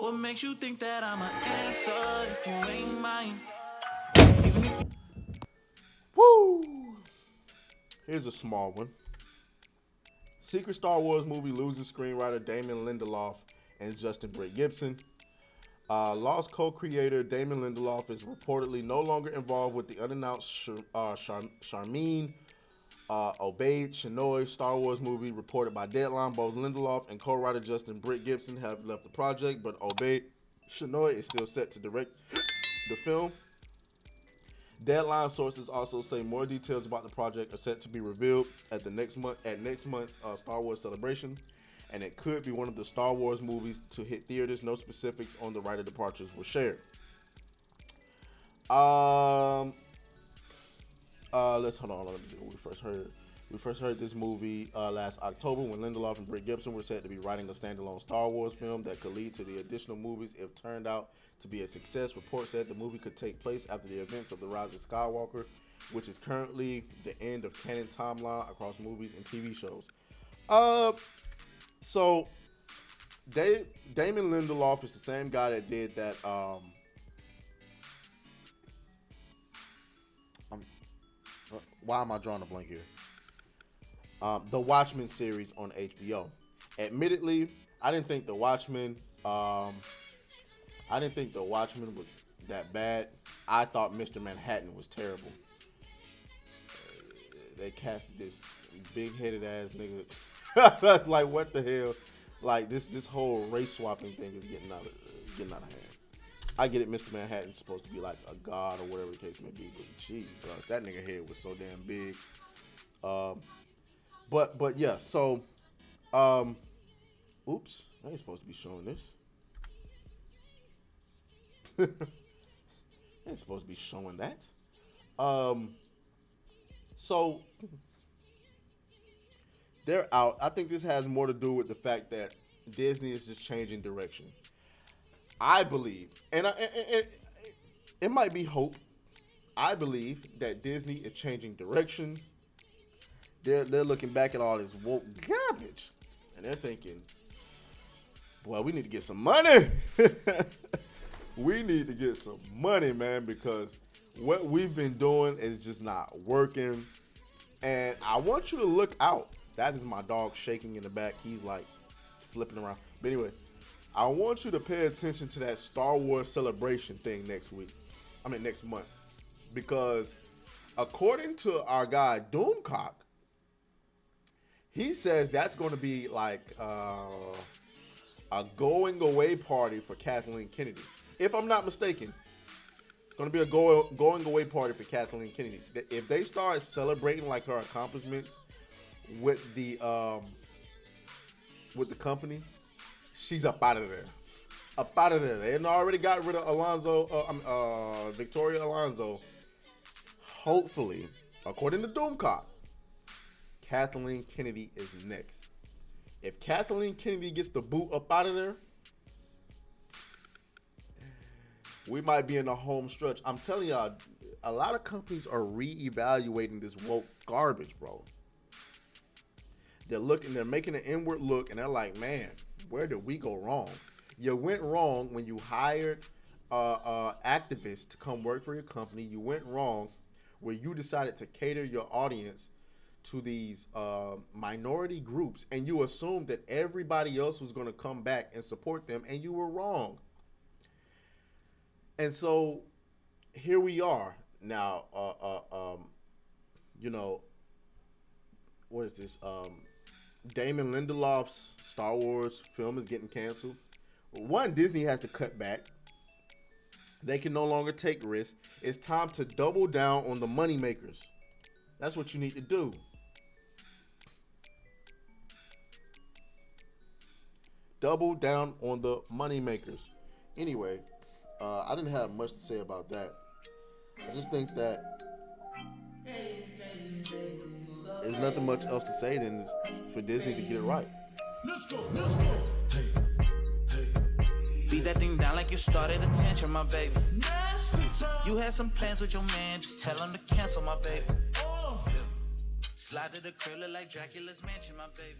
What makes you think that I'm an answer if you ain't mine? Woo! Here's a small one. Secret Star Wars movie loses screenwriter Damon Lindelof and Justin Britt Gibson. Lost co-creator Damon Lindelof is reportedly no longer involved with the unannounced Charmin Obaid Chinoy Star Wars movie reported by Deadline. Both Lindelof and co-writer Justin Britt Gibson have left the project, but Obaid Chinoy is still set to direct the film. Deadline sources also say more details about the project are set to be revealed at next month's Star Wars Celebration, and it could be one of the Star Wars movies to hit theaters. No specifics on the writer departures were shared. Let's hold on. Let me see when we first heard. We first heard this movie last October when Lindelof and Britt Gibson were said to be writing a standalone Star Wars film that could lead to the additional movies if turned out to be a success. Reports said the movie could take place after the events of The Rise of Skywalker, which is currently the end of canon timeline across movies and TV shows. So Damon Lindelof is the same guy that did that. Why am I drawing a blank here? The Watchmen series on HBO. Admittedly, I didn't think The Watchmen. I didn't think The Watchmen was that bad. I thought Mr. Manhattan was terrible. They casted this big-headed ass nigga. Like, what the hell? Like, this whole race swapping thing is getting out of hand. I get it, Mr. Manhattan's supposed to be like a god or whatever the case may be, but jeez, that nigga head was so damn big. But yeah, so, oops, I ain't supposed to be showing this. I ain't supposed to be showing that. So they're out. I think this has more to do with the fact that Disney is just changing direction. I believe, and it might be hope. I believe that Disney is changing directions. They're looking back at all this woke garbage, and they're thinking, "Boy, we need to get some money. We need to get some money, man, because what we've been doing is just not working." And I want you to look out. That is my dog shaking in the back. He's like flipping around. But anyway, I want you to pay attention to that Star Wars Celebration thing next month. Because according to our guy Doomcock, he says that's going to be like a going away party for Kathleen Kennedy. If I'm not mistaken, it's going to be a going away party for Kathleen Kennedy. If they start celebrating like her accomplishments with the company, she's up out of there. Up out of there. They already got rid of Victoria Alonso. Hopefully, according to Doomcock, Kathleen Kennedy is next. If Kathleen Kennedy gets the boot up out of there, we might be in the home stretch. I'm telling y'all, a lot of companies are reevaluating this woke garbage, bro. They're making an inward look, and they're like, man, where did we go wrong? You went wrong when you hired activists to come work for your company. You went wrong where you decided to cater your audience to these minority groups, and you assumed that everybody else was going to come back and support them, and you were wrong. And so here we are now. What is this? Damon Lindelof's Star Wars film is getting canceled. One, Disney has to cut back. They can no longer take risks. It's time to double down on the money makers. That's what you need to do. Double down on the money makers. Anyway, I didn't have much to say about that. I just think that there's nothing much else to say than for Disney to get it right. Let's go. Hey. Beat that thing down like you started attention, my baby. You had some plans with your man, just tell him to cancel, my baby. Slide to the crib, look like Dracula's mansion, my baby.